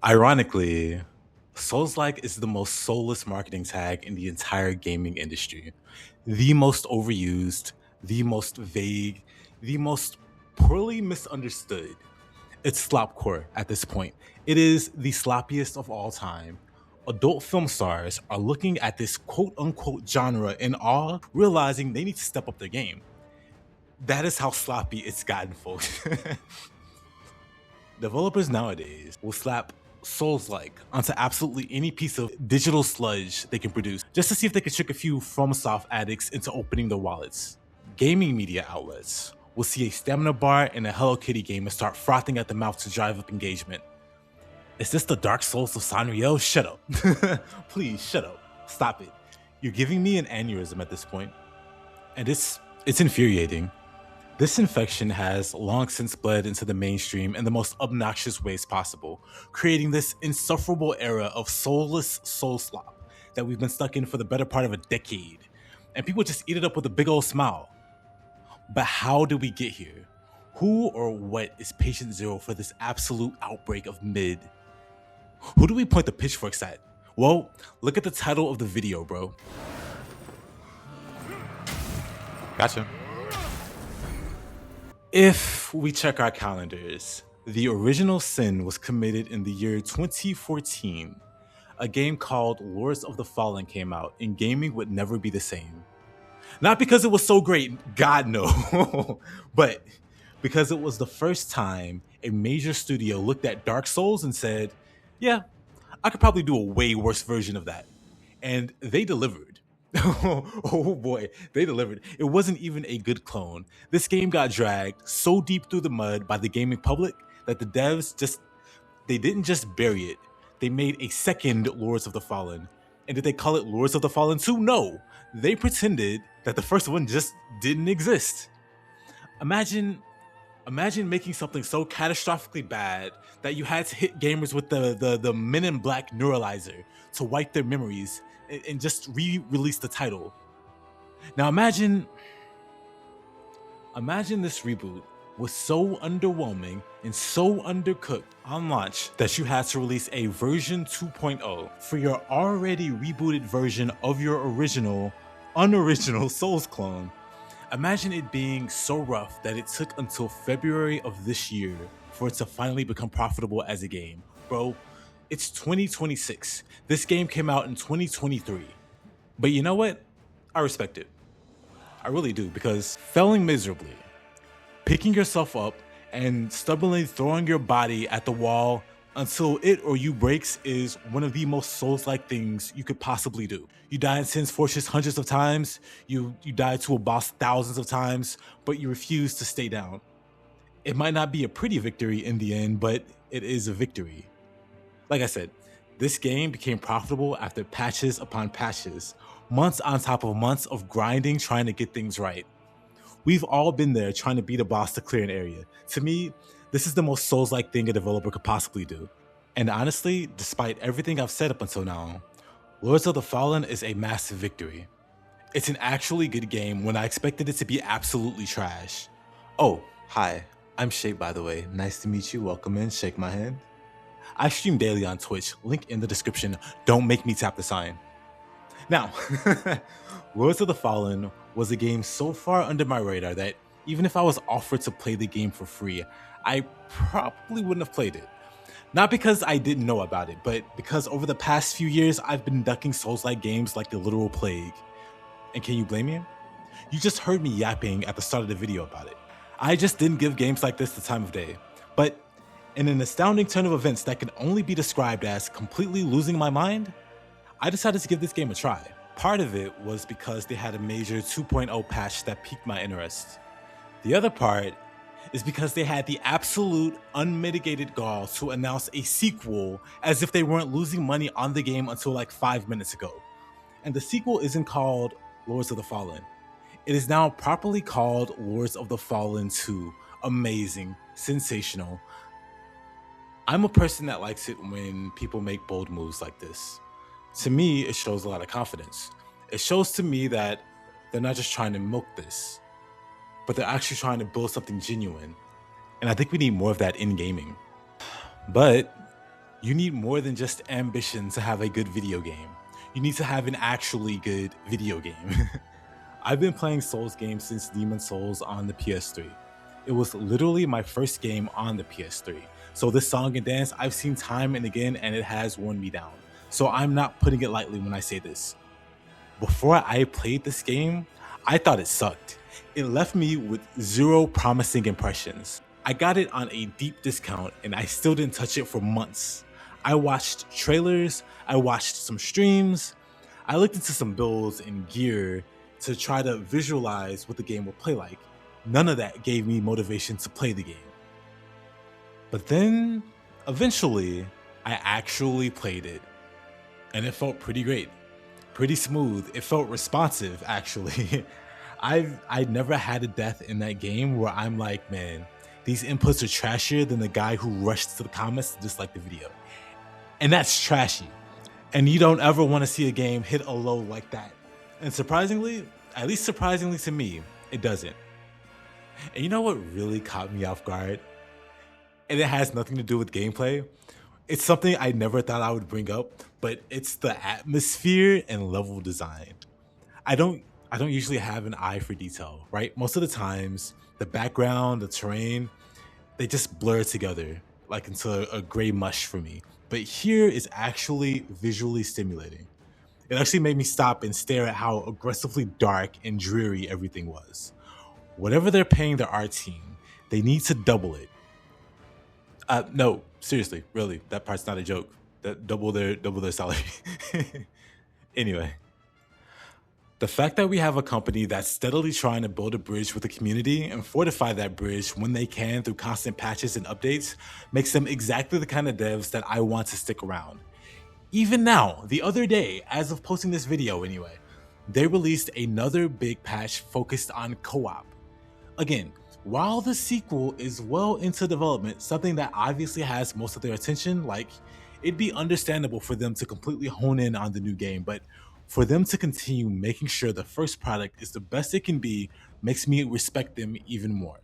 Ironically, Soulslike is the most soulless marketing tag in the entire gaming industry. The most overused, the most vague, the most poorly misunderstood. It's slopcore at this point. It is the sloppiest of all time. Adult film stars are looking at this quote unquote genre in awe, realizing they need to step up their game. That is how sloppy it's gotten, folks. Developers nowadays will slap Souls-like onto absolutely any piece of digital sludge they can produce, just to see if they can trick a few FromSoft addicts into opening their wallets. Gaming media outlets will see a stamina bar and a Hello Kitty game and start frothing at the mouth to drive up engagement. Is this the Dark Souls of Sanrio? Shut up. Please, shut up. Stop it. You're giving me an aneurysm at this point. And it's infuriating. This infection has long since bled into the mainstream in the most obnoxious ways possible, creating this insufferable era of soulless soul-slop that we've been stuck in for the better part of a decade. And people just eat it up with a big old smile. But how did we get here? Who or what is patient zero for this absolute outbreak of mid? Who do we point the pitchforks at? Well, look at the title of the video, bro. Gotcha. If we check our calendars, the original sin was committed in the year 2014. A game called Lords of the Fallen came out, and gaming would never be the same. Not because it was so great, God no, but because it was the first time a major studio looked at Dark Souls and said, yeah, I could probably do a way worse version of that. And they delivered. Oh boy, they delivered. It wasn't even a good clone. This game got dragged so deep through the mud by the gaming public that the devs they didn't just bury it. They made a second Lords of the Fallen. And did they call it Lords of the Fallen 2? No. They pretended that the first one just didn't exist. Imagine making something so catastrophically bad that you had to hit gamers with the Men in Black Neuralyzer to wipe their memories and just re-release the title. Now imagine this reboot was so underwhelming and so undercooked on launch that you had to release a version 2.0 for your already rebooted version of your unoriginal Souls clone. Imagine it being so rough that it took until February of this year for it to finally become profitable as a game. Bro, it's 2026. This game came out in 2023. But you know what? I respect it. I really do, because failing miserably, picking yourself up, and stubbornly throwing your body at the wall until it or you breaks is one of the most Souls-like things you could possibly do. You die in Sin's Fortress hundreds of times, you die to a boss thousands of times, but you refuse to stay down. It might not be a pretty victory in the end, but it is a victory. Like I said, this game became profitable after patches upon patches, months on top of months of grinding trying to get things right. We've all been there trying to beat a boss to clear an area. To me, this is the most Souls-like thing a developer could possibly do. And honestly, despite everything I've said up until now, Lords of the Fallen is a massive victory. It's an actually good game when I expected it to be absolutely trash. Oh, hi, I'm Shape, by the way. Nice to meet you, welcome in, shake my hand. I stream daily on Twitch, link in the description. Don't make me tap the sign. Now, Lords of the Fallen was a game so far under my radar that even if I was offered to play the game for free, I probably wouldn't have played it. Not because I didn't know about it, but because over the past few years, I've been ducking Souls-like games like the literal plague. And can you blame me? You just heard me yapping at the start of the video about it. I just didn't give games like this the time of day. But in an astounding turn of events that can only be described as completely losing my mind, I decided to give this game a try. Part of it was because they had a major 2.0 patch that piqued my interest. The other part is because they had the absolute unmitigated gall to announce a sequel as if they weren't losing money on the game until like 5 minutes ago. And the sequel isn't called Lords of the Fallen. It is now properly called Lords of the Fallen 2. Amazing, sensational. I'm a person that likes it when people make bold moves like this. To me, it shows a lot of confidence. It shows to me that they're not just trying to milk this, but they're actually trying to build something genuine. And I think we need more of that in gaming. But You need more than just ambition to have a good video game. You need to have an actually good video game. I've been playing Souls games since Demon Souls on the PS3. It was literally my first game on the PS3. So this song and dance I've seen time and again, and it has worn me down. So I'm not putting it lightly when I say this. Before I played this game, I thought it sucked. It left me with zero promising impressions. I got it on a deep discount and I still didn't touch it for months. I watched trailers, I watched some streams, I looked into some builds and gear to try to visualize what the game would play like. None of that gave me motivation to play the game. But then, eventually, I actually played it. And it felt pretty great. Pretty smooth. It felt responsive, actually. I'd never had a death in that game where I'm like, man, these inputs are trashier than the guy who rushed to the comments to dislike the video. And that's trashy. And you don't ever want to see a game hit a low like that. And surprisingly, at least surprisingly to me, it doesn't. And you know what really caught me off guard? And it has nothing to do with gameplay. It's something I never thought I would bring up, but it's the atmosphere and level design. I don't usually have an eye for detail, right? Most of the times, the background, the terrain, they just blur together like into a gray mush for me. But here is actually visually stimulating. It actually made me stop and stare at how aggressively dark and dreary everything was. Whatever they're paying their art team, they need to double it. No, seriously, really, that part's not a joke. That double their salary. Anyway, the fact that we have a company that's steadily trying to build a bridge with the community and fortify that bridge when they can through constant patches and updates makes them exactly the kind of devs that I want to stick around. Even now, the other day, as of posting this video anyway, they released another big patch focused on co-op. Again, while the sequel is well into development, something that obviously has most of their attention, like, it'd be understandable for them to completely hone in on the new game, but for them to continue making sure the first product is the best it can be makes me respect them even more.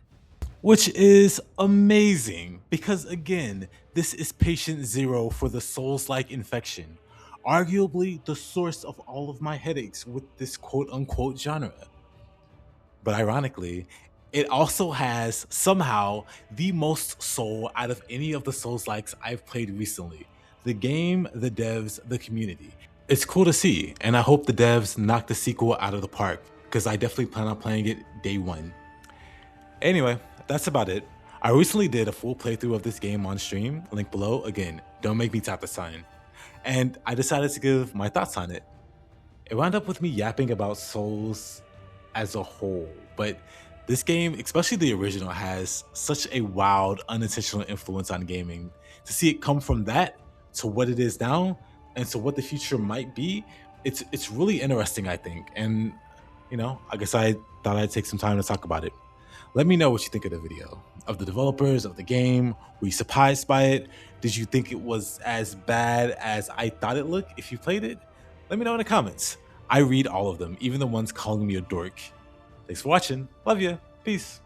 Which is amazing, because again, this is patient zero for the Soulslike infection, arguably the source of all of my headaches with this quote-unquote genre. But ironically, it also has somehow the most soul out of any of the Souls-likes I've played recently. The game, the devs, the community. It's cool to see, and I hope the devs knock the sequel out of the park, because I definitely plan on playing it day one. Anyway, that's about it. I recently did a full playthrough of this game on stream, link below. Again, don't make me tap the sign. And I decided to give my thoughts on it. It wound up with me yapping about Souls as a whole, but this game, especially the original, has such a wild, unintentional influence on gaming. To see it come from that to what it is now, and to what the future might be, it's really interesting, I think. And, you know, I guess I thought I'd take some time to talk about it. Let me know what you think of the video, of the developers, of the game. Were you surprised by it? Did you think it was as bad as I thought it looked if you played it? Let me know in the comments. I read all of them, even the ones calling me a dork. Thanks for watching. Love you. Peace.